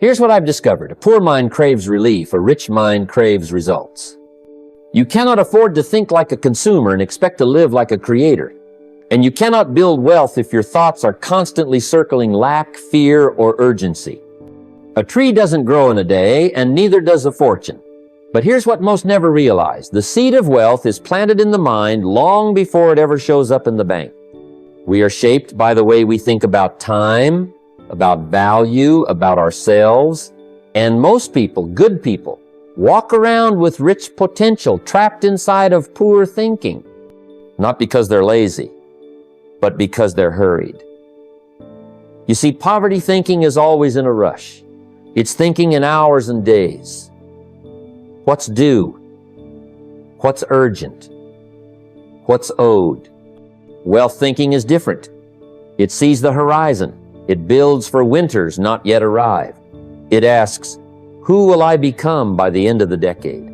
Here's what I've discovered. A poor mind craves relief. A rich mind craves results. You cannot afford to think like a consumer and expect to live like a creator. And you cannot build wealth if your thoughts are constantly circling lack, fear, or urgency. A tree doesn't grow in a day, and neither does a fortune. But here's what most never realize. The seed of wealth is planted in the mind long before it ever shows up in the bank. We are shaped by the way we think about time, about value, about ourselves. And most people, good people, walk around with rich potential trapped inside of poor thinking. Not because they're lazy, but because they're hurried. You see, poverty thinking is always in a rush. It's thinking in hours and days. What's due? What's urgent? What's owed? Wealth thinking is different. It sees the horizon. It builds for winters not yet arrived. It asks, who will I become by the end of the decade?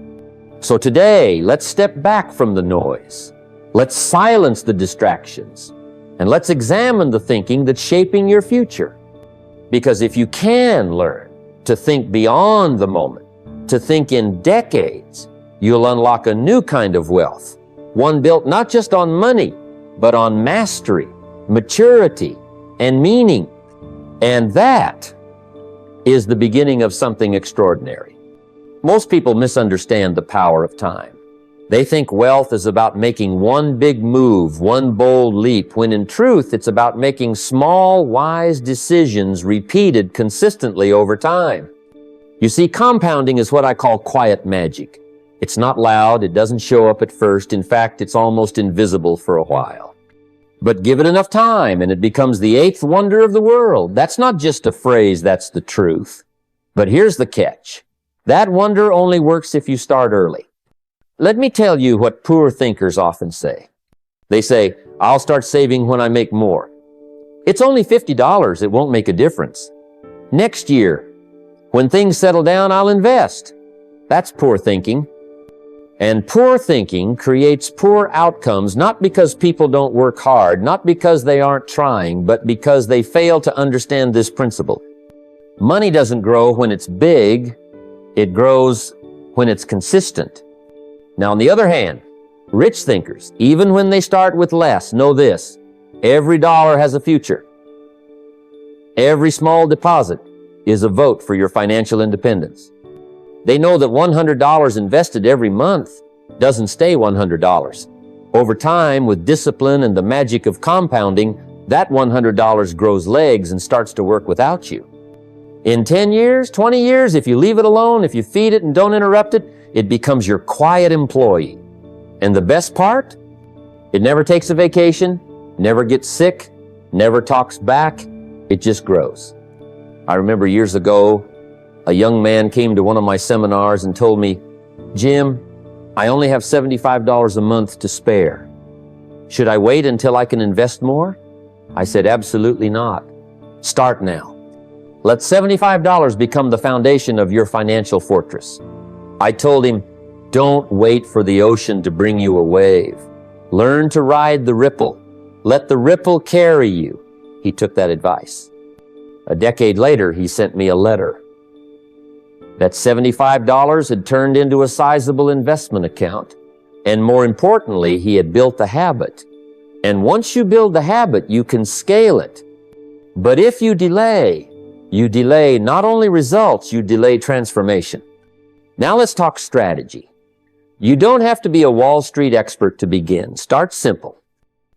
So today, let's step back from the noise. Let's silence the distractions. And let's examine the thinking that's shaping your future. Because if you can learn to think beyond the moment, to think in decades, you'll unlock a new kind of wealth. One built not just on money, but on mastery, maturity, and meaning. And that is the beginning of something extraordinary. Most people misunderstand the power of time. They think wealth is about making one big move, one bold leap, when in truth it's about making small, wise decisions repeated consistently over time. You see, compounding is what I call quiet magic. It's not loud, it doesn't show up at first. In fact, it's almost invisible for a while. But give it enough time and it becomes the eighth wonder of the world. That's not just a phrase, that's the truth. But here's the catch. That wonder only works if you start early. Let me tell you what poor thinkers often say. They say, I'll start saving when I make more. It's only $50, it won't make a difference. Next year, when things settle down, I'll invest. That's poor thinking. And poor thinking creates poor outcomes, not because people don't work hard, not because they aren't trying, but because they fail to understand this principle. Money doesn't grow when it's big, it grows when it's consistent. Now, on the other hand, rich thinkers, even when they start with less, know this: every dollar has a future. Every small deposit is a vote for your financial independence. They know that $100 invested every month doesn't stay $100. Over time, with discipline and the magic of compounding, that $100 grows legs and starts to work without you. In 10 years, 20 years, if you leave it alone, if you feed it and don't interrupt it, it becomes your quiet employee. And the best part? It never takes a vacation, never gets sick, never talks back. It just grows. I remember years ago, a young man came to one of my seminars and told me, Jim, I only have $75 a month to spare. Should I wait until I can invest more? I said, absolutely not. Start now. Let $75 become the foundation of your financial fortress. I told him, don't wait for the ocean to bring you a wave. Learn to ride the ripple. Let the ripple carry you. He took that advice. A decade later, he sent me a letter. That $75 had turned into a sizable investment account. And more importantly, he had built the habit. And once you build the habit, you can scale it. But if you delay not only results, you delay transformation. Now let's talk strategy. You don't have to be a Wall Street expert to begin. Start simple.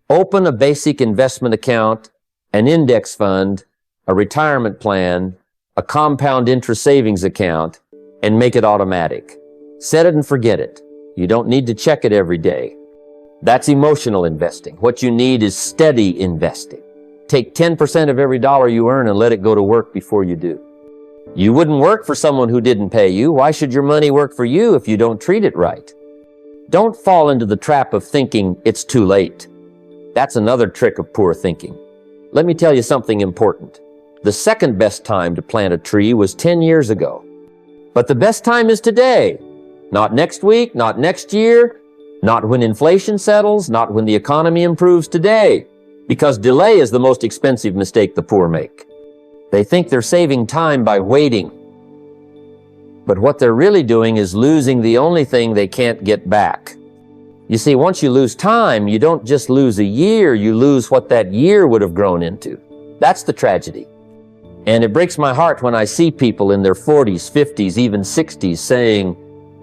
Open a basic investment account, an index fund, a retirement plan, a compound interest savings account, and make it automatic. Set it and forget it. You don't need to check it every day. That's emotional investing. What you need is steady investing. Take 10% of every dollar you earn and let it go to work before you do. You wouldn't work for someone who didn't pay you. Why should your money work for you if you don't treat it right? Don't fall into the trap of thinking it's too late. That's another trick of poor thinking. Let me tell you something important. The second best time to plant a tree was 10 years ago. But the best time is today. Not next week, not next year, not when inflation settles, not when the economy improves. Today. Because delay is the most expensive mistake the poor make. They think they're saving time by waiting. But what they're really doing is losing the only thing they can't get back. You see, once you lose time, you don't just lose a year, you lose what that year would have grown into. That's the tragedy. And it breaks my heart when I see people in their 40s, 50s, even 60s saying,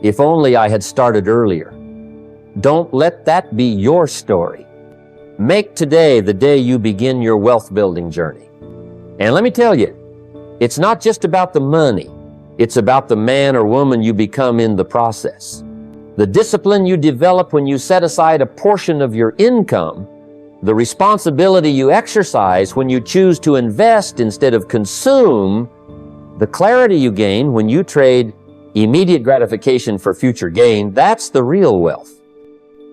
if only I had started earlier. Don't let that be your story. Make today the day you begin your wealth building journey. And let me tell you, it's not just about the money. It's about the man or woman you become in the process. The discipline you develop when you set aside a portion of your income, the responsibility you exercise when you choose to invest instead of consume, the clarity you gain when you trade immediate gratification for future gain, that's the real wealth.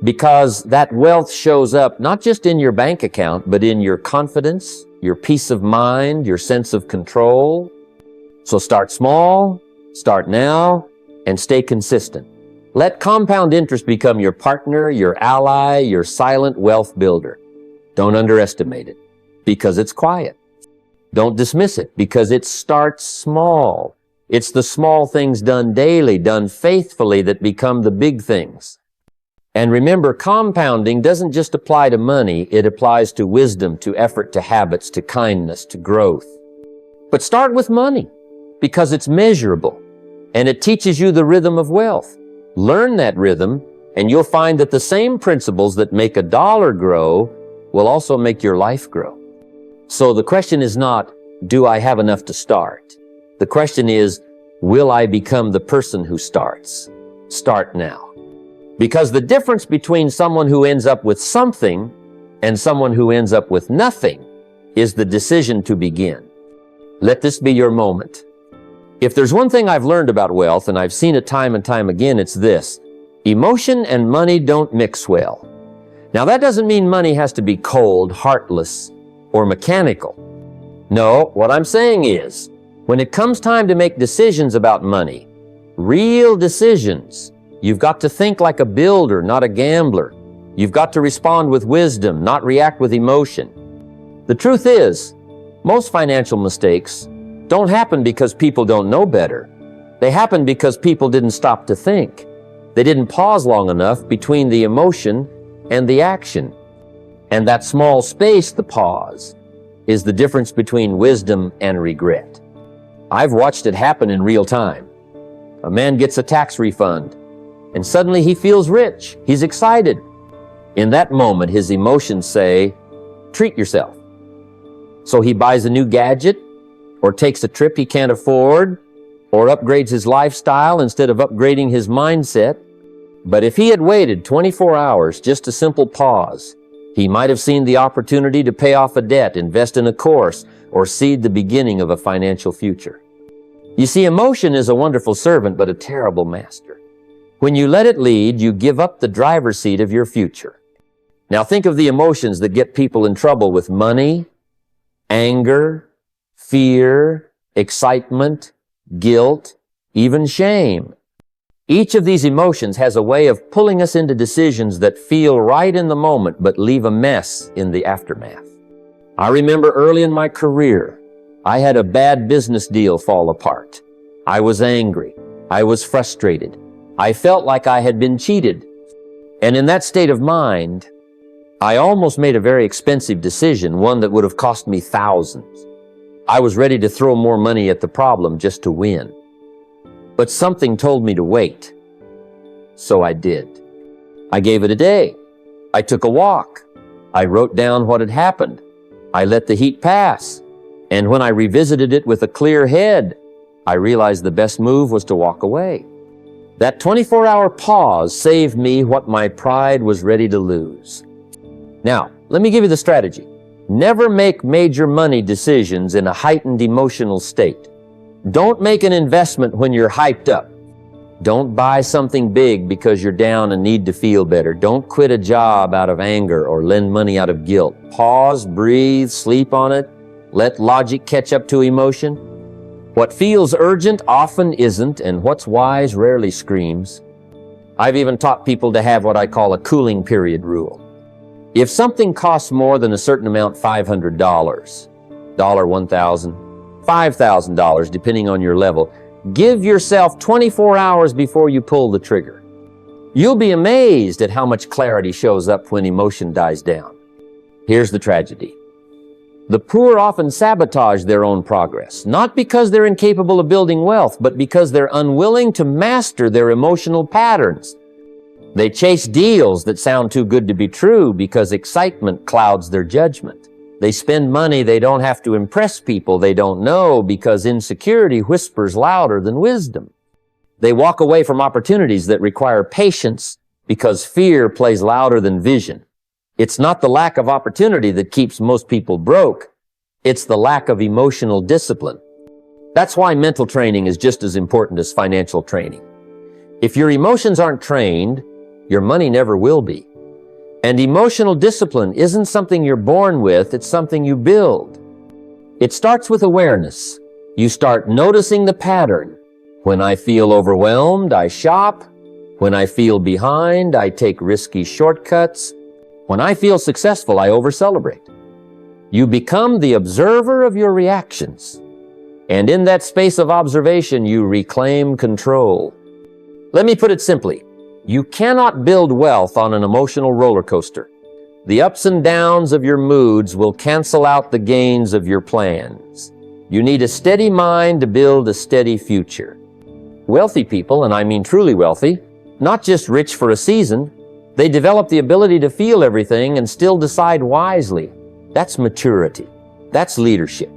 Because that wealth shows up not just in your bank account, but in your confidence, your peace of mind, your sense of control. So start small, start now, and stay consistent. Let compound interest become your partner, your ally, your silent wealth builder. Don't underestimate it, because it's quiet. Don't dismiss it, because it starts small. It's the small things done daily, done faithfully, that become the big things. And remember, compounding doesn't just apply to money, it applies to wisdom, to effort, to habits, to kindness, to growth. But start with money, because it's measurable, and it teaches you the rhythm of wealth. Learn that rhythm, and you'll find that the same principles that make a dollar grow will also make your life grow. So the question is not, do I have enough to start? The question is, will I become the person who starts? Start now. Because the difference between someone who ends up with something and someone who ends up with nothing is the decision to begin. Let this be your moment. If there's one thing I've learned about wealth, and I've seen it time and time again, it's this: emotion and money don't mix well. Now, that doesn't mean money has to be cold, heartless, or mechanical. No, what I'm saying is, when it comes time to make decisions about money, real decisions, you've got to think like a builder, not a gambler. You've got to respond with wisdom, not react with emotion. The truth is, most financial mistakes don't happen because people don't know better. They happen because people didn't stop to think. They didn't pause long enough between the emotion and the action. And that small space, the pause, is the difference between wisdom and regret. I've watched it happen in real time. A man gets a tax refund, and suddenly he feels rich. He's excited. In that moment, his emotions say, treat yourself. So he buys a new gadget, or takes a trip he can't afford, or upgrades his lifestyle instead of upgrading his mindset. But if he had waited 24 hours, just a simple pause, he might have seen the opportunity to pay off a debt, invest in a course, or seed the beginning of a financial future. You see, emotion is a wonderful servant, but a terrible master. When you let it lead, you give up the driver's seat of your future. Now think of the emotions that get people in trouble with money, anger, fear, excitement, guilt, even shame. Each of these emotions has a way of pulling us into decisions that feel right in the moment but leave a mess in the aftermath. I remember early in my career, I had a bad business deal fall apart. I was angry. I was frustrated. I felt like I had been cheated. And in that state of mind, I almost made a very expensive decision, one that would have cost me thousands. I was ready to throw more money at the problem just to win. But something told me to wait. So I did. I gave it a day. I took a walk. I wrote down what had happened. I let the heat pass. And when I revisited it with a clear head, I realized the best move was to walk away. That 24-hour pause saved me what my pride was ready to lose. Now, let me give you the strategy. Never make major money decisions in a heightened emotional state. Don't make an investment when you're hyped up. Don't buy something big because you're down and need to feel better. Don't quit a job out of anger or lend money out of guilt. Pause, breathe, sleep on it. Let logic catch up to emotion. What feels urgent often isn't, and what's wise rarely screams. I've even taught people to have what I call a cooling period rule. If something costs more than a certain amount, $500, $1,000, $5,000, depending on your level, Give yourself 24 hours before you pull the trigger. You'll be amazed at how much clarity shows up when emotion dies down. Here's the tragedy. The poor often sabotage their own progress, not because they're incapable of building wealth, but because they're unwilling to master their emotional patterns. They chase deals that sound too good to be true because excitement clouds their judgment. They spend money they don't have to impress people they don't know because insecurity whispers louder than wisdom. They walk away from opportunities that require patience because fear plays louder than vision. It's not the lack of opportunity that keeps most people broke. It's the lack of emotional discipline. That's why mental training is just as important as financial training. If your emotions aren't trained, your money never will be. And emotional discipline isn't something you're born with, it's something you build. It starts with awareness. You start noticing the pattern. When I feel overwhelmed, I shop. When I feel behind, I take risky shortcuts. When I feel successful, I over-celebrate. You become the observer of your reactions. And in that space of observation, you reclaim control. Let me put it simply. You cannot build wealth on an emotional roller coaster. The ups and downs of your moods will cancel out the gains of your plans. You need a steady mind to build a steady future. Wealthy people, and I mean truly wealthy, not just rich for a season, they develop the ability to feel everything and still decide wisely. That's maturity. That's leadership.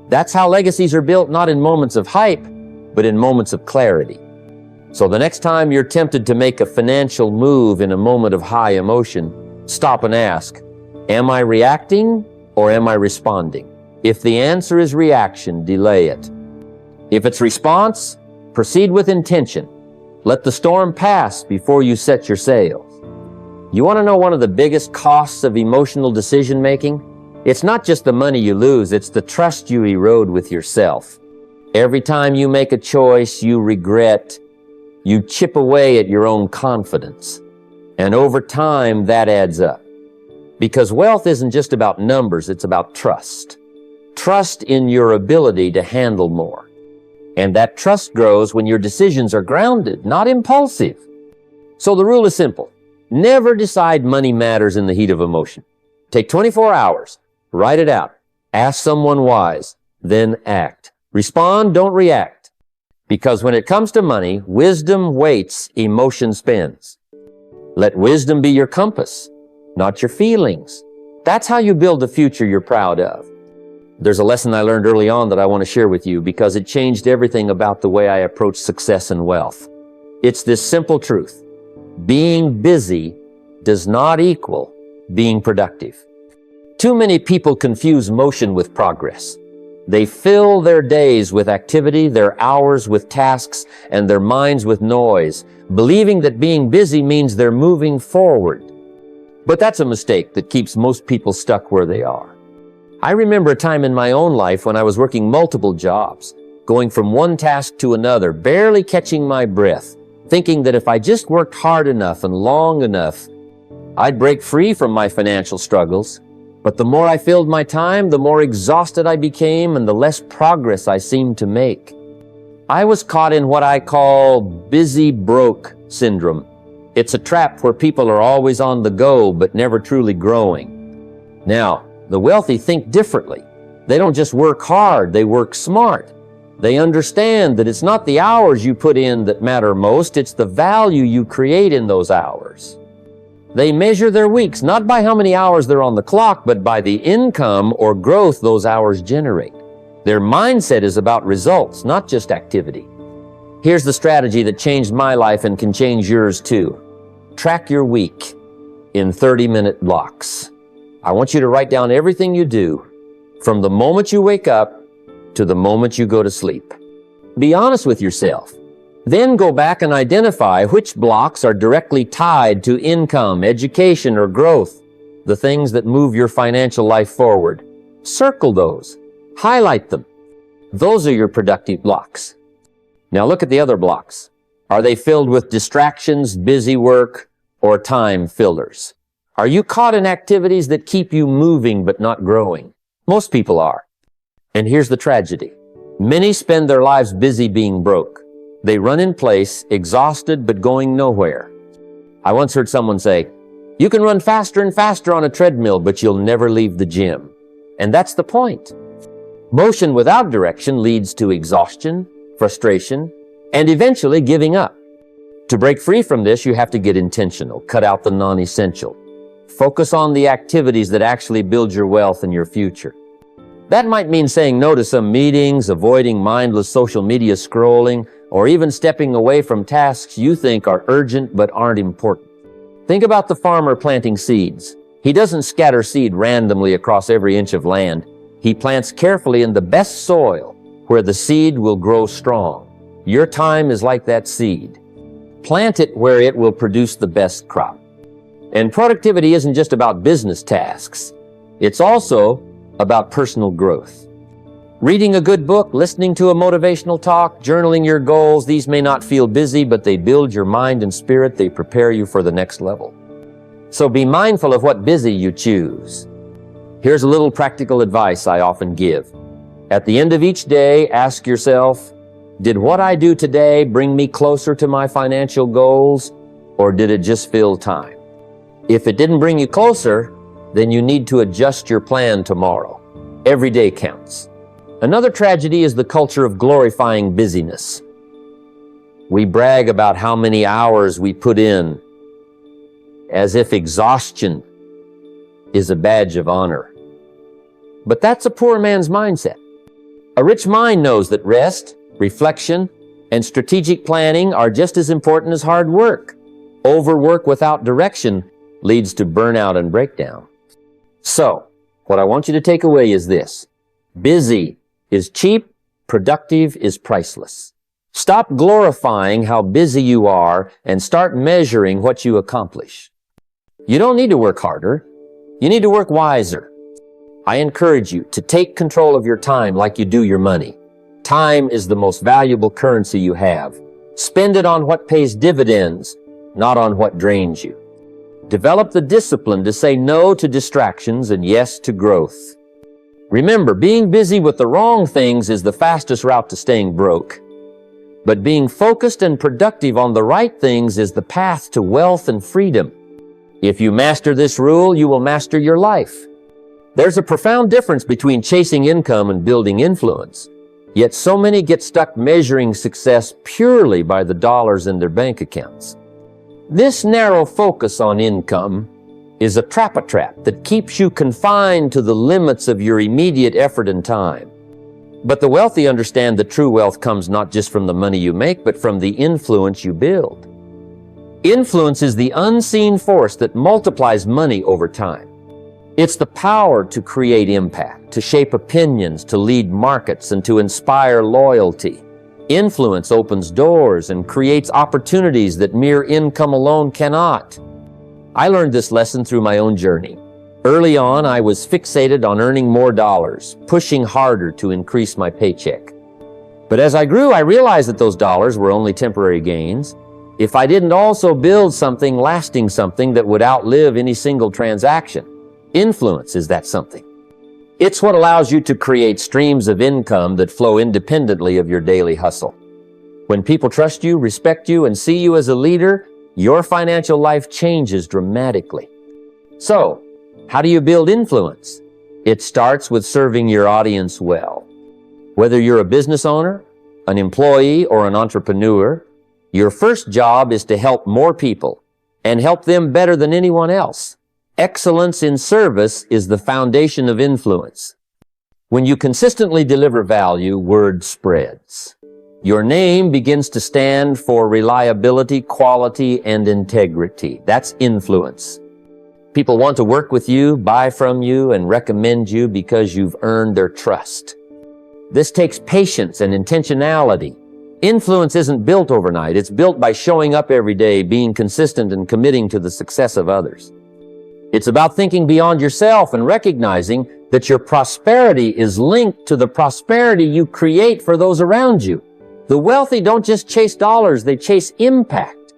That's how legacies are built, not in moments of hype, but in moments of clarity. So the next time you're tempted to make a financial move in a moment of high emotion, stop and ask, am I reacting or am I responding? If the answer is reaction, delay it. If it's response, proceed with intention. Let the storm pass before you set your sails. You want to know one of the biggest costs of emotional decision making? It's not just the money you lose, it's the trust you erode with yourself. Every time you make a choice you regret, you chip away at your own confidence. And over time, that adds up. Because wealth isn't just about numbers, it's about trust. Trust in your ability to handle more. And that trust grows when your decisions are grounded, not impulsive. So the rule is simple. Never decide money matters in the heat of emotion. Take 24 hours, write it out, ask someone wise, then act. Respond, don't react. Because when it comes to money, wisdom waits, emotion spins. Let wisdom be your compass, not your feelings. That's how you build the future you're proud of. There's a lesson I learned early on that I want to share with you because it changed everything about the way I approach success and wealth. It's this simple truth. Being busy does not equal being productive. Too many people confuse motion with progress. They fill their days with activity, their hours with tasks, and their minds with noise, believing that being busy means they're moving forward. But that's a mistake that keeps most people stuck where they are. I remember a time in my own life when I was working multiple jobs, going from one task to another, barely catching my breath, thinking that if I just worked hard enough and long enough, I'd break free from my financial struggles. But the more I filled my time, the more exhausted I became and the less progress I seemed to make. I was caught in what I call busy broke syndrome. It's a trap where people are always on the go but never truly growing. Now, the wealthy think differently. They don't just work hard, they work smart. They understand that it's not the hours you put in that matter most, it's the value you create in those hours. They measure their weeks not by how many hours they're on the clock, but by the income or growth those hours generate. Their mindset is about results, not just activity. Here's the strategy that changed my life and can change yours too. Track your week in 30-minute blocks. I want you to write down everything you do from the moment you wake up to the moment you go to sleep. Be honest with yourself. Then go back and identify which blocks are directly tied to income, education, or growth, the things that move your financial life forward. Circle those. Highlight them. Those are your productive blocks. Now look at the other blocks. Are they filled with distractions, busy work, or time fillers? Are you caught in activities that keep you moving but not growing? Most people are. And here's the tragedy. Many spend their lives busy being broke. They run in place, exhausted but going nowhere. I once heard someone say, "You can run faster and faster on a treadmill, but you'll never leave the gym." And that's the point. Motion without direction leads to exhaustion, frustration, and eventually giving up. To break free from this, you have to get intentional, cut out the non-essential. Focus on the activities that actually build your wealth and your future. That might mean saying no to some meetings, avoiding mindless social media scrolling, or even stepping away from tasks you think are urgent but aren't important. Think about the farmer planting seeds. He doesn't scatter seed randomly across every inch of land. He plants carefully in the best soil where the seed will grow strong. Your time is like that seed. Plant it where it will produce the best crop. And productivity isn't just about business tasks. It's also about personal growth. Reading a good book, listening to a motivational talk, journaling your goals, these may not feel busy, but they build your mind and spirit. They prepare you for the next level. So be mindful of what busy you choose. Here's a little practical advice I often give. At the end of each day, ask yourself, did what I do today bring me closer to my financial goals, or did it just fill time? If it didn't bring you closer, then you need to adjust your plan tomorrow. Every day counts. Another tragedy is the culture of glorifying busyness. We brag about how many hours we put in, as if exhaustion is a badge of honor. But that's a poor man's mindset. A rich mind knows that rest, reflection, and strategic planning are just as important as hard work. Overwork without direction leads to burnout and breakdown. So, what I want you to take away is this. Busy is cheap, productive is priceless. Stop glorifying how busy you are and start measuring what you accomplish. You don't need to work harder. You need to work wiser. I encourage you to take control of your time like you do your money. Time is the most valuable currency you have. Spend it on what pays dividends, not on what drains you. Develop the discipline to say no to distractions and yes to growth. Remember, being busy with the wrong things is the fastest route to staying broke. But being focused and productive on the right things is the path to wealth and freedom. If you master this rule, you will master your life. There's a profound difference between chasing income and building influence. Yet so many get stuck measuring success purely by the dollars in their bank accounts. This narrow focus on income is a trap that keeps you confined to the limits of your immediate effort and time. But the wealthy understand that true wealth comes not just from the money you make, but from the influence you build. Influence is the unseen force that multiplies money over time. It's the power to create impact, to shape opinions, to lead markets, and to inspire loyalty. Influence opens doors and creates opportunities that mere income alone cannot. I learned this lesson through my own journey. Early on, I was fixated on earning more dollars, pushing harder to increase my paycheck. But as I grew, I realized that those dollars were only temporary gains. If I didn't also build something lasting, something that would outlive any single transaction. Influence is that something. It's what allows you to create streams of income that flow independently of your daily hustle. When people trust you, respect you, and see you as a leader, your financial life changes dramatically. So, how do you build influence? It starts with serving your audience well. Whether you're a business owner, an employee, or an entrepreneur, your first job is to help more people and help them better than anyone else. Excellence in service is the foundation of influence. When you consistently deliver value, word spreads. Your name begins to stand for reliability, quality, and integrity. That's influence. People want to work with you, buy from you, and recommend you because you've earned their trust. This takes patience and intentionality. Influence isn't built overnight. It's built by showing up every day, being consistent, and committing to the success of others. It's about thinking beyond yourself and recognizing that your prosperity is linked to the prosperity you create for those around you. The wealthy don't just chase dollars, they chase impact.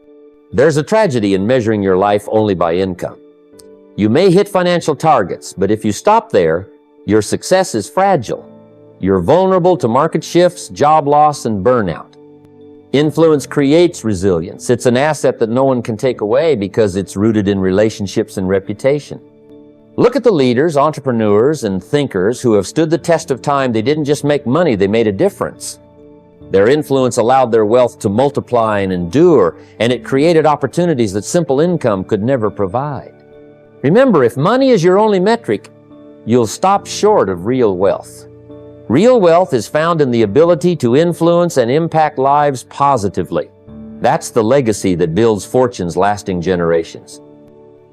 There's a tragedy in measuring your life only by income. You may hit financial targets, but if you stop there, your success is fragile. You're vulnerable to market shifts, job loss, and burnout. Influence creates resilience. It's an asset that no one can take away because it's rooted in relationships and reputation. Look at the leaders, entrepreneurs, and thinkers who have stood the test of time. They didn't just make money, they made a difference. Their influence allowed their wealth to multiply and endure, and it created opportunities that simple income could never provide. Remember, if money is your only metric, you'll stop short of real wealth. Real wealth is found in the ability to influence and impact lives positively. That's the legacy that builds fortunes lasting generations.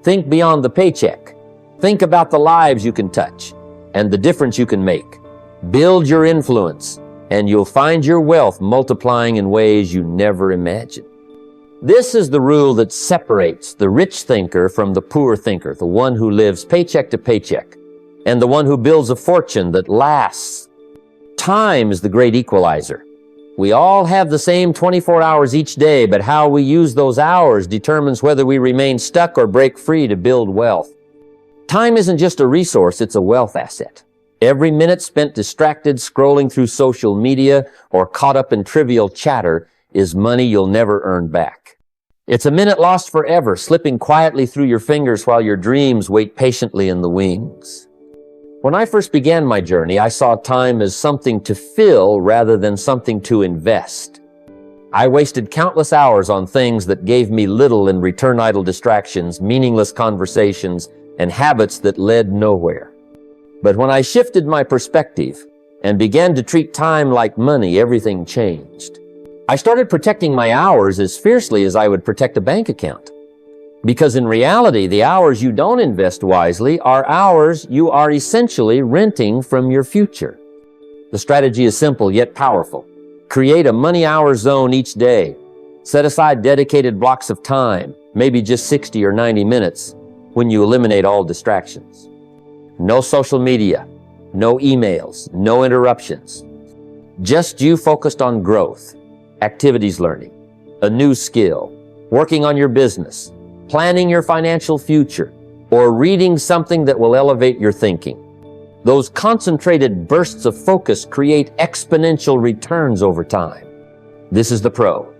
Think beyond the paycheck. Think about the lives you can touch and the difference you can make. Build your influence, and you'll find your wealth multiplying in ways you never imagined. This is the rule that separates the rich thinker from the poor thinker, the one who lives paycheck to paycheck, and the one who builds a fortune that lasts. Time is the great equalizer. We all have the same 24 hours each day, but how we use those hours determines whether we remain stuck or break free to build wealth. Time isn't just a resource, it's a wealth asset. Every minute spent distracted scrolling through social media or caught up in trivial chatter is money you'll never earn back. It's a minute lost forever, slipping quietly through your fingers while your dreams wait patiently in the wings. When I first began my journey, I saw time as something to fill rather than something to invest. I wasted countless hours on things that gave me little in return, idle distractions, meaningless conversations, and habits that led nowhere. But when I shifted my perspective and began to treat time like money, everything changed. I started protecting my hours as fiercely as I would protect a bank account. Because in reality, the hours you don't invest wisely are hours you are essentially renting from your future. The strategy is simple yet powerful. Create a money hour zone each day. Set aside dedicated blocks of time, maybe just 60 or 90 minutes, when you eliminate all distractions. No social media, no emails, no interruptions. Just you focused on growth, activities learning, a new skill, working on your business, planning your financial future, or reading something that will elevate your thinking. Those concentrated bursts of focus create exponential returns over time. This is the pro.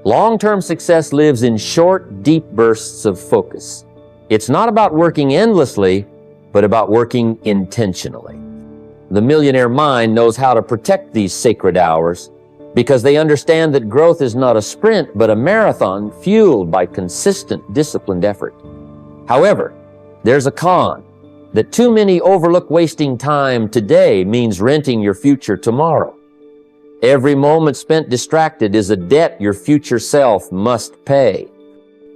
Long-term success lives in short, deep bursts of focus. It's not about working endlessly, but about working intentionally. The millionaire mind knows how to protect these sacred hours because they understand that growth is not a sprint, but a marathon fueled by consistent, disciplined effort. However, there's a con that too many overlook. Wasting time today means renting your future tomorrow. Every moment spent distracted is a debt your future self must pay.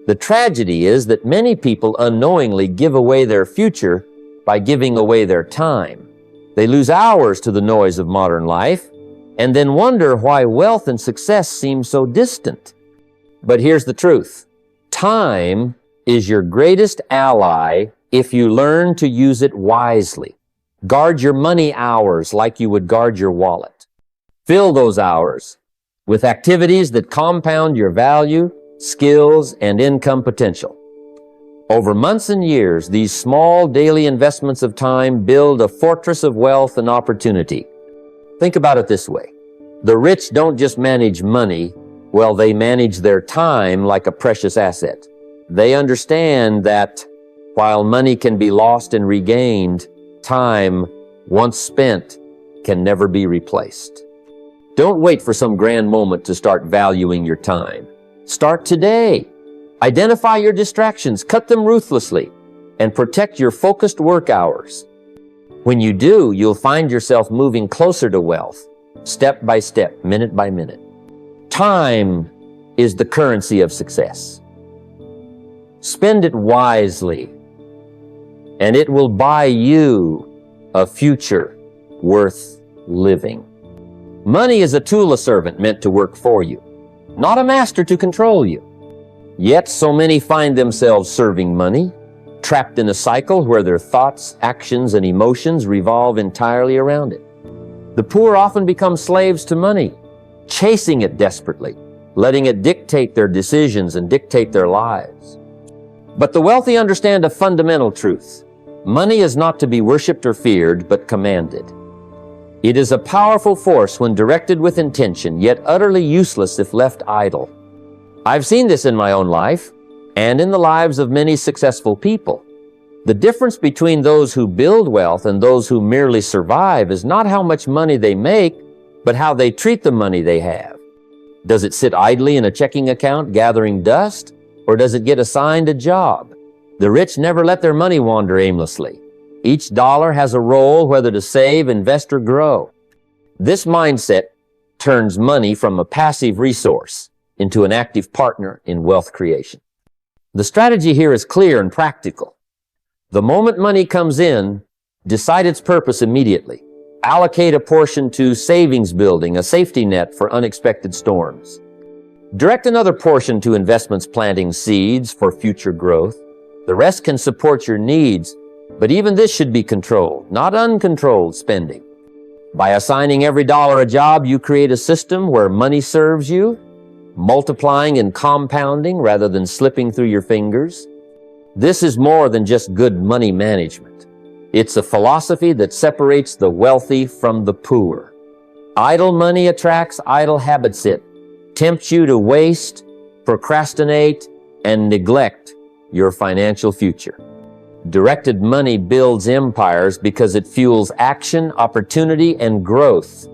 The tragedy is that many people unknowingly give away their future by giving away their time. They lose hours to the noise of modern life and then wonder why wealth and success seem so distant. But here's the truth. Time is your greatest ally if you learn to use it wisely. Guard your money hours like you would guard your wallet. Fill those hours with activities that compound your value, skills, and income potential. Over months and years, these small daily investments of time build a fortress of wealth and opportunity. Think about it this way. The rich don't just manage money, well, they manage their time like a precious asset. They understand that while money can be lost and regained, time, once spent, can never be replaced. Don't wait for some grand moment to start valuing your time. Start today. Identify your distractions, cut them ruthlessly, and protect your focused work hours. When you do, you'll find yourself moving closer to wealth, step by step, minute by minute. Time is the currency of success. Spend it wisely, and it will buy you a future worth living. Money is a tool, a servant meant to work for you, not a master to control you. Yet so many find themselves serving money, trapped in a cycle where their thoughts, actions, and emotions revolve entirely around it. The poor often become slaves to money, chasing it desperately, letting it dictate their decisions and dictate their lives. But the wealthy understand a fundamental truth. Money is not to be worshipped or feared, but commanded. It is a powerful force when directed with intention, yet utterly useless if left idle. I've seen this in my own life and in the lives of many successful people. The difference between those who build wealth and those who merely survive is not how much money they make, but how they treat the money they have. Does it sit idly in a checking account gathering dust, or does it get assigned a job? The rich never let their money wander aimlessly. Each dollar has a role, whether to save, invest, or grow. This mindset turns money from a passive resource into an active partner in wealth creation. The strategy here is clear and practical. The moment money comes in, decide its purpose immediately. Allocate a portion to savings building, a safety net for unexpected storms. Direct another portion to investments planting seeds for future growth. The rest can support your needs, but even this should be controlled, not uncontrolled spending. By assigning every dollar a job, you create a system where money serves you, multiplying and compounding rather than slipping through your fingers. This is more than just good money management. It's a philosophy that separates the wealthy from the poor. Idle money attracts idle habits. It tempts you to waste, procrastinate, and neglect your financial future. Directed money builds empires because it fuels action, opportunity, and growth.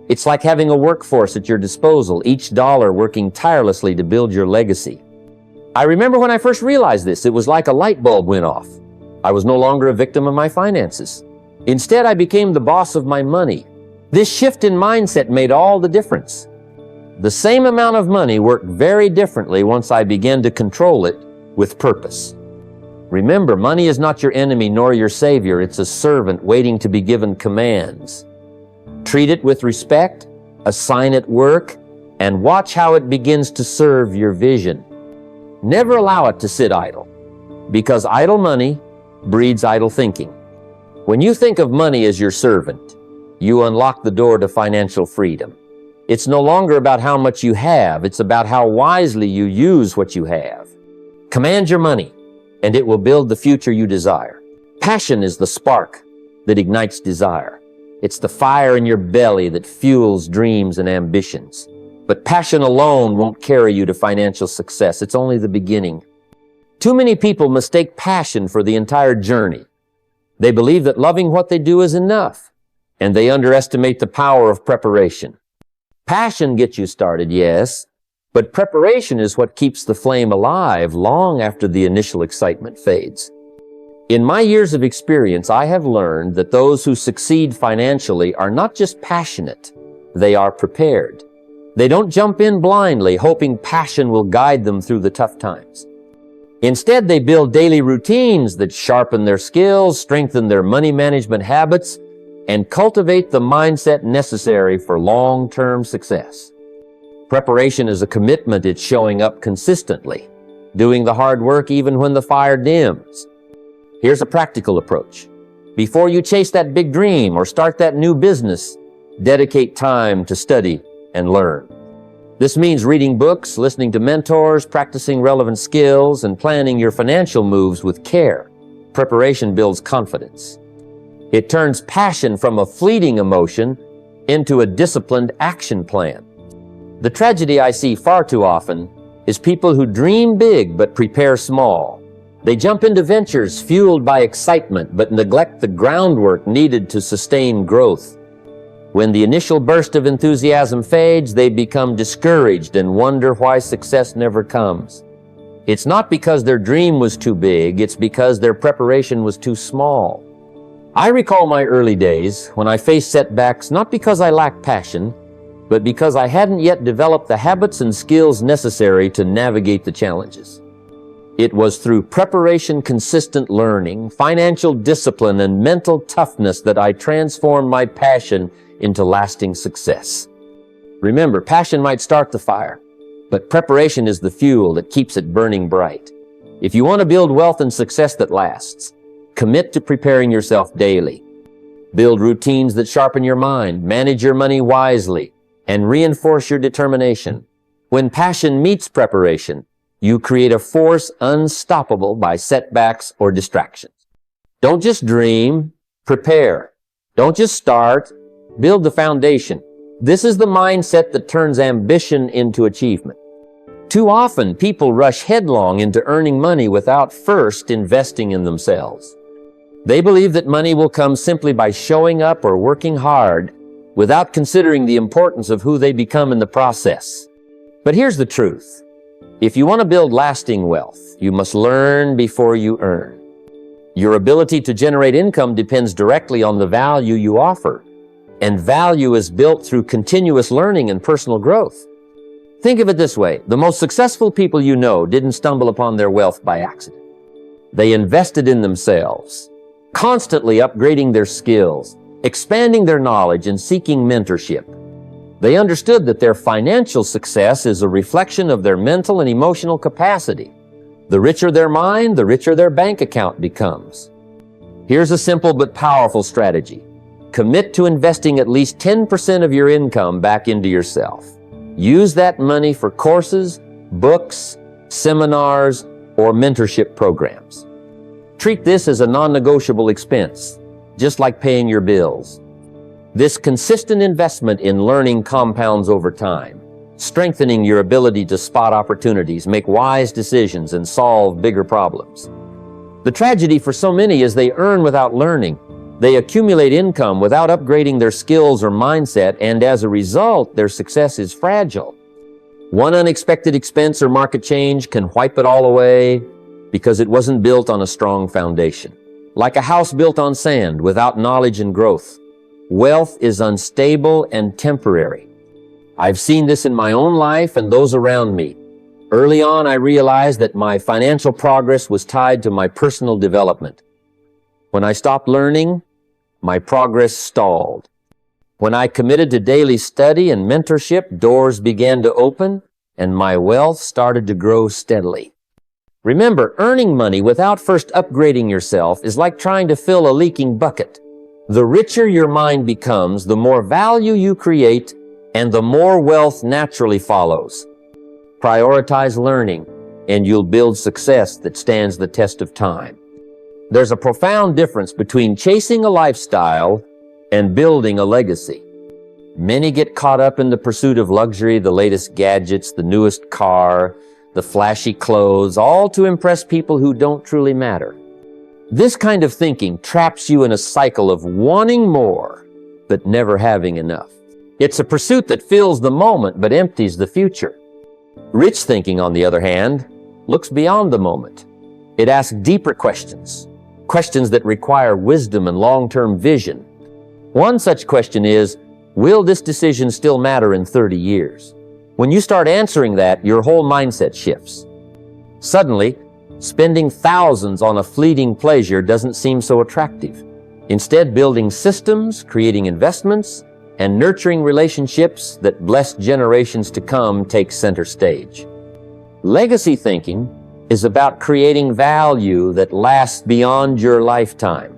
It's like having a workforce at your disposal, each dollar working tirelessly to build your legacy. I remember when I first realized this, it was like a light bulb went off. I was no longer a victim of my finances. Instead, I became the boss of my money. This shift in mindset made all the difference. The same amount of money worked very differently once I began to control it with purpose. Remember, money is not your enemy nor your savior. It's a servant waiting to be given commands. Treat it with respect, assign it work, and watch how it begins to serve your vision. Never allow it to sit idle, because idle money breeds idle thinking. When you think of money as your servant, you unlock the door to financial freedom. It's no longer about how much you have, it's about how wisely you use what you have. Command your money, and it will build the future you desire. Passion is the spark that ignites desire. It's the fire in your belly that fuels dreams and ambitions. But passion alone won't carry you to financial success. It's only the beginning. Too many people mistake passion for the entire journey. They believe that loving what they do is enough, and they underestimate the power of preparation. Passion gets you started, yes, but preparation is what keeps the flame alive long after the initial excitement fades. In my years of experience, I have learned that those who succeed financially are not just passionate, they are prepared. They don't jump in blindly, hoping passion will guide them through the tough times. Instead, they build daily routines that sharpen their skills, strengthen their money management habits, and cultivate the mindset necessary for long-term success. Preparation is a commitment. It's showing up consistently, doing the hard work even when the fire dims. Here's a practical approach. Before you chase that big dream or start that new business, dedicate time to study and learn. This means reading books, listening to mentors, practicing relevant skills, and planning your financial moves with care. Preparation builds confidence. It turns passion from a fleeting emotion into a disciplined action plan. The tragedy I see far too often is people who dream big but prepare small. They jump into ventures fueled by excitement but neglect the groundwork needed to sustain growth. When the initial burst of enthusiasm fades, they become discouraged and wonder why success never comes. It's not because their dream was too big, it's because their preparation was too small. I recall my early days when I faced setbacks not because I lacked passion, but because I hadn't yet developed the habits and skills necessary to navigate the challenges. It was through preparation, consistent learning, financial discipline, and mental toughness that I transformed my passion into lasting success. Remember, passion might start the fire, but preparation is the fuel that keeps it burning bright. If you want to build wealth and success that lasts, commit to preparing yourself daily. Build routines that sharpen your mind, manage your money wisely, and reinforce your determination. When passion meets preparation, you create a force unstoppable by setbacks or distractions. Don't just dream, prepare. Don't just start, Build the foundation. This is the mindset that turns ambition into achievement. Too often, people rush headlong into earning money without first investing in themselves. They believe that money will come simply by showing up or working hard without considering the importance of who they become in the process. But here's the truth. If you want to build lasting wealth, you must learn before you earn. Your ability to generate income depends directly on the value you offer, and value is built through continuous learning and personal growth. Think of it this way. The most successful people you know didn't stumble upon their wealth by accident. They invested in themselves, constantly upgrading their skills, expanding their knowledge, and seeking mentorship. They understood that their financial success is a reflection of their mental and emotional capacity. The richer their mind, the richer their bank account becomes. Here's a simple but powerful strategy. Commit to investing at least 10% of your income back into yourself. Use that money for courses, books, seminars, or mentorship programs. Treat this as a non-negotiable expense, just like paying your bills. This consistent investment in learning compounds over time, strengthening your ability to spot opportunities, make wise decisions, and solve bigger problems. The tragedy for so many is they earn without learning. They accumulate income without upgrading their skills or mindset, and as a result, their success is fragile. One unexpected expense or market change can wipe it all away because it wasn't built on a strong foundation. Like a house built on sand without knowledge and growth, wealth is unstable and temporary. I've seen this in my own life and those around me. Early on, I realized that my financial progress was tied to my personal development. When I stopped learning, my progress stalled. When I committed to daily study and mentorship, doors began to open and my wealth started to grow steadily. Remember, earning money without first upgrading yourself is like trying to fill a leaking bucket. The richer your mind becomes, the more value you create, and the more wealth naturally follows. Prioritize learning, and you'll build success that stands the test of time. There's a profound difference between chasing a lifestyle and building a legacy. Many get caught up in the pursuit of luxury, the latest gadgets, the newest car, the flashy clothes, all to impress people who don't truly matter. This kind of thinking traps you in a cycle of wanting more, but never having enough. It's a pursuit that fills the moment, but empties the future. Rich thinking, on the other hand, looks beyond the moment. It asks deeper questions, questions that require wisdom and long-term vision. One such question is, will this decision still matter in 30 years? When you start answering that, your whole mindset shifts. Suddenly, spending thousands on a fleeting pleasure doesn't seem so attractive. Instead, building systems, creating investments, and nurturing relationships that bless generations to come takes center stage. Legacy thinking is about creating value that lasts beyond your lifetime.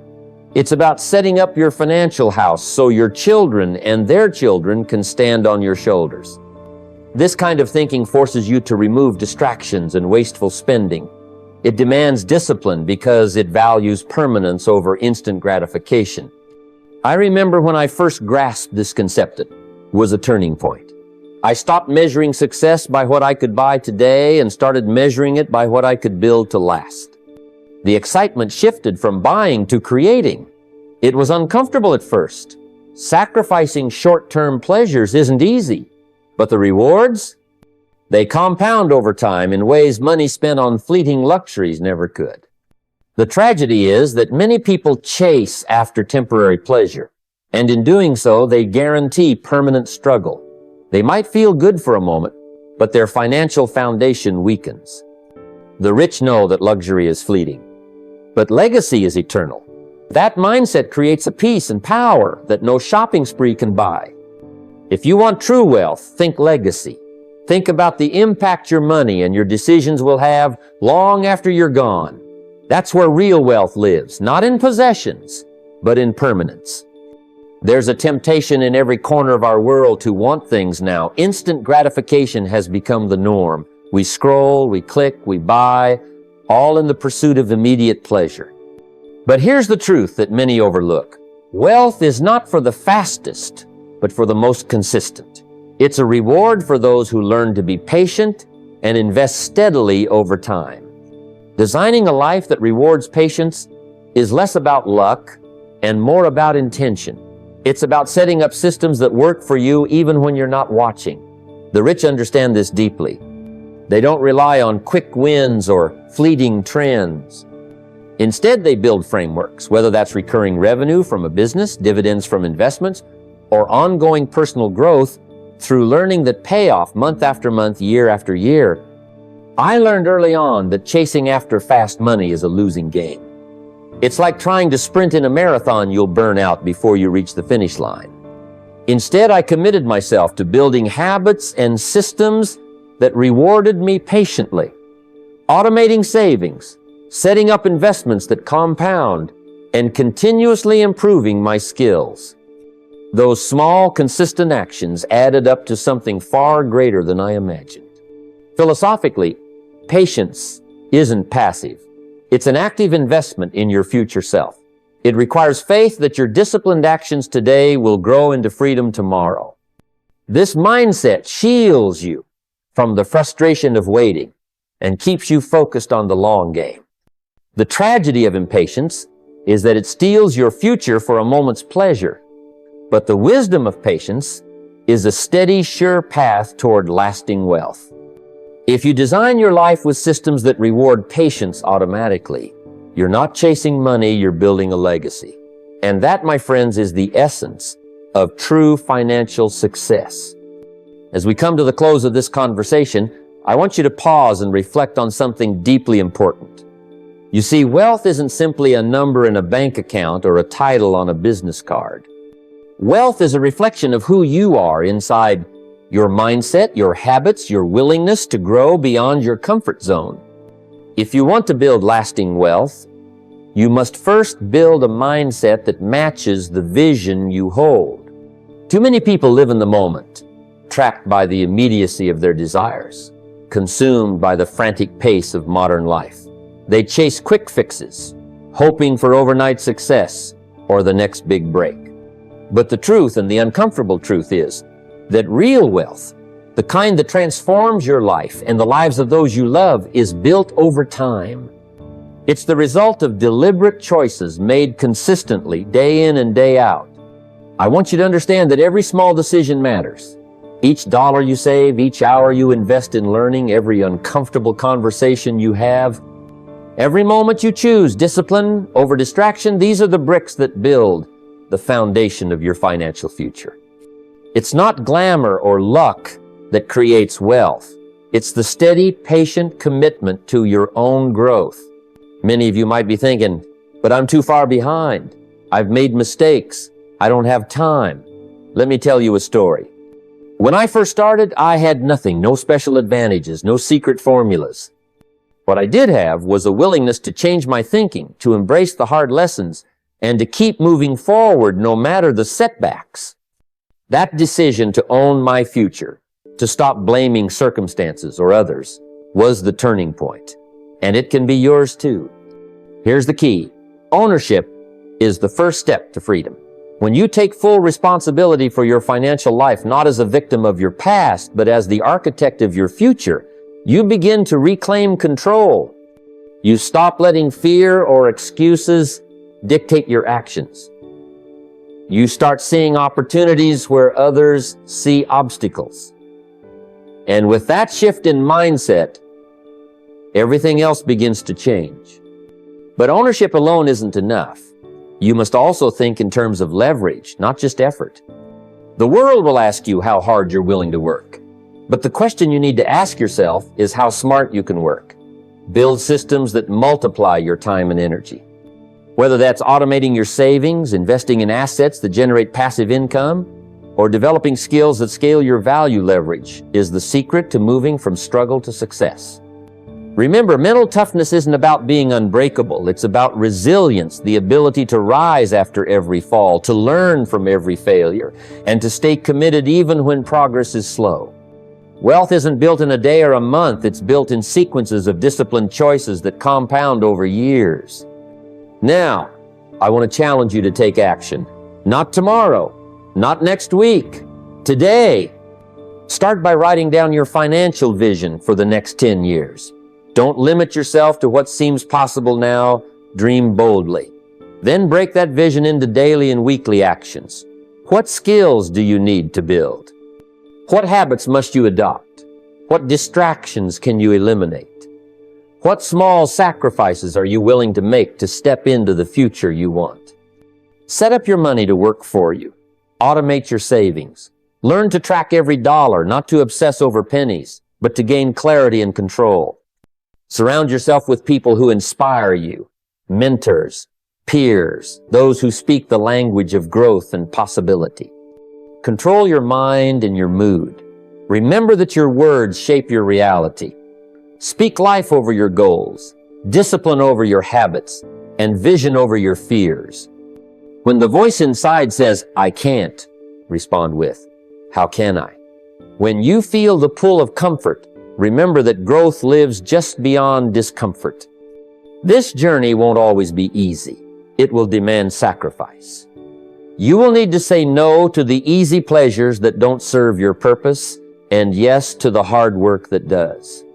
It's about setting up your financial house so your children and their children can stand on your shoulders. This kind of thinking forces you to remove distractions and wasteful spending. It demands discipline because it values permanence over instant gratification. I remember when I first grasped this concept, it was a turning point. I stopped measuring success by what I could buy today and started measuring it by what I could build to last. The excitement shifted from buying to creating. It was uncomfortable at first. Sacrificing short-term pleasures isn't easy, but the rewards, they compound over time in ways money spent on fleeting luxuries never could. The tragedy is that many people chase after temporary pleasure, and in doing so, they guarantee permanent struggle. They might feel good for a moment, but their financial foundation weakens. The rich know that luxury is fleeting, but legacy is eternal. That mindset creates a peace and power that no shopping spree can buy. If you want true wealth, think legacy. Think about the impact your money and your decisions will have long after you're gone. That's where real wealth lives, not in possessions, but in permanence. There's a temptation in every corner of our world to want things now. Instant gratification has become the norm. We scroll, we click, we buy, all in the pursuit of immediate pleasure. But here's the truth that many overlook. Wealth is not for the fastest, but for the most consistent. It's a reward for those who learn to be patient and invest steadily over time. Designing a life that rewards patience is less about luck and more about intention. It's about setting up systems that work for you even when you're not watching. The rich understand this deeply. They don't rely on quick wins or fleeting trends. Instead, they build frameworks, whether that's recurring revenue from a business, dividends from investments, or ongoing personal growth through learning that pay off month after month, year after year. I learned early on that chasing after fast money is a losing game. It's like trying to sprint in a marathon you'll burn out before you reach the finish line. Instead, I committed myself to building habits and systems that rewarded me patiently, automating savings, setting up investments that compound, and continuously improving my skills. Those small, consistent actions added up to something far greater than I imagined. Philosophically, patience isn't passive. It's an active investment in your future self. It requires faith that your disciplined actions today will grow into freedom tomorrow. This mindset shields you from the frustration of waiting and keeps you focused on the long game. The tragedy of impatience is that it steals your future for a moment's pleasure. But the wisdom of patience is a steady, sure path toward lasting wealth. If you design your life with systems that reward patience automatically, you're not chasing money, you're building a legacy. And that, my friends, is the essence of true financial success. As we come to the close of this conversation, I want you to pause and reflect on something deeply important. You see, wealth isn't simply a number in a bank account or a title on a business card. Wealth is a reflection of who you are inside your mindset, your habits, your willingness to grow beyond your comfort zone. If you want to build lasting wealth, you must first build a mindset that matches the vision you hold. Too many people live in the moment, trapped by the immediacy of their desires, consumed by the frantic pace of modern life. They chase quick fixes, hoping for overnight success or the next big break. But the truth, and the uncomfortable truth, is that real wealth, the kind that transforms your life and the lives of those you love, is built over time. It's the result of deliberate choices made consistently, day in and day out. I want you to understand that every small decision matters. Each dollar you save, each hour you invest in learning, every uncomfortable conversation you have, every moment you choose discipline over distraction, these are the bricks that build the foundation of your financial future. It's not glamour or luck that creates wealth. It's the steady, patient commitment to your own growth. Many of you might be thinking, but I'm too far behind. I've made mistakes. I don't have time. Let me tell you a story. When I first started, I had nothing, no special advantages, no secret formulas. What I did have was a willingness to change my thinking, to embrace the hard lessons, and to keep moving forward no matter the setbacks. That decision to own my future, to stop blaming circumstances or others, was the turning point. And it can be yours too. Here's the key. Ownership is the first step to freedom. When you take full responsibility for your financial life, not as a victim of your past, but as the architect of your future, you begin to reclaim control. You stop letting fear or excuses dictate your actions. You start seeing opportunities where others see obstacles. And with that shift in mindset, everything else begins to change. But ownership alone isn't enough. You must also think in terms of leverage, not just effort. The world will ask you how hard you're willing to work. But the question you need to ask yourself is how smart you can work. Build systems that multiply your time and energy. Whether that's automating your savings, investing in assets that generate passive income, or developing skills that scale your value leverage is the secret to moving from struggle to success. Remember, mental toughness isn't about being unbreakable. It's about resilience, the ability to rise after every fall, to learn from every failure, and to stay committed even when progress is slow. Wealth isn't built in a day or a month. It's built in sequences of disciplined choices that compound over years. Now, I want to challenge you to take action. Not tomorrow, Not next week. Today. Start by writing down your financial vision for the next 10 years. Don't limit yourself to what seems possible now. Dream boldly. Then break that vision into daily and weekly actions. What skills do you need to build? What habits must you adopt? What distractions can you eliminate? What small sacrifices are you willing to make to step into the future you want? Set up your money to work for you. Automate your savings. Learn to track every dollar, not to obsess over pennies, but to gain clarity and control. Surround yourself with people who inspire you, mentors, peers, those who speak the language of growth and possibility. Control your mind and your mood. Remember that your words shape your reality. Speak life over your goals, discipline over your habits, and vision over your fears. When the voice inside says, "I can't," respond with, "How can I?" When you feel the pull of comfort, remember that growth lives just beyond discomfort. This journey won't always be easy. It will demand sacrifice. You will need to say no to the easy pleasures that don't serve your purpose, and yes to the hard work that does.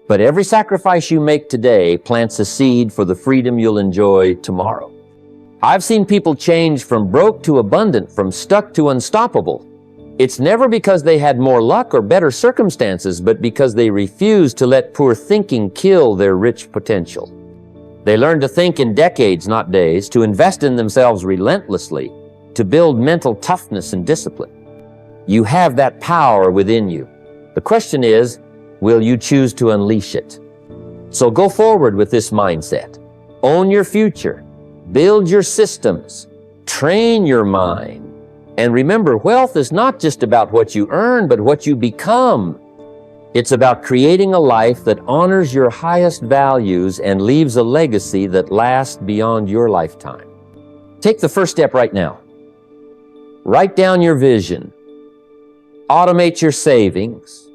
But every sacrifice you make today plants a seed for the freedom you'll enjoy tomorrow. I've seen people change from broke to abundant, from stuck to unstoppable. It's never because they had more luck or better circumstances, but because they refused to let poor thinking kill their rich potential. They learned to think in decades, not days, to invest in themselves relentlessly, to build mental toughness and discipline. You have that power within you. The question is, will you choose to unleash it? So go forward with this mindset. Own your future. Build your systems. Train your mind. And remember, wealth is not just about what you earn, but what you become. It's about creating a life that honors your highest values and leaves a legacy that lasts beyond your lifetime. Take the first step right now. Write down your vision. Automate your savings.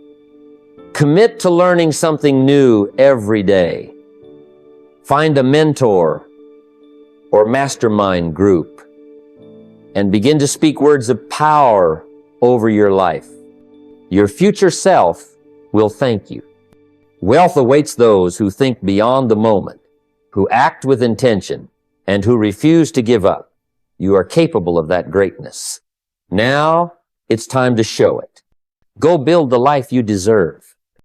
Commit to learning something new every day. Find a mentor or mastermind group and begin to speak words of power over your life. Your future self will thank you. Wealth awaits those who think beyond the moment, who act with intention, and who refuse to give up. You are capable of that greatness. Now, it's time to show it. Go build the life you deserve.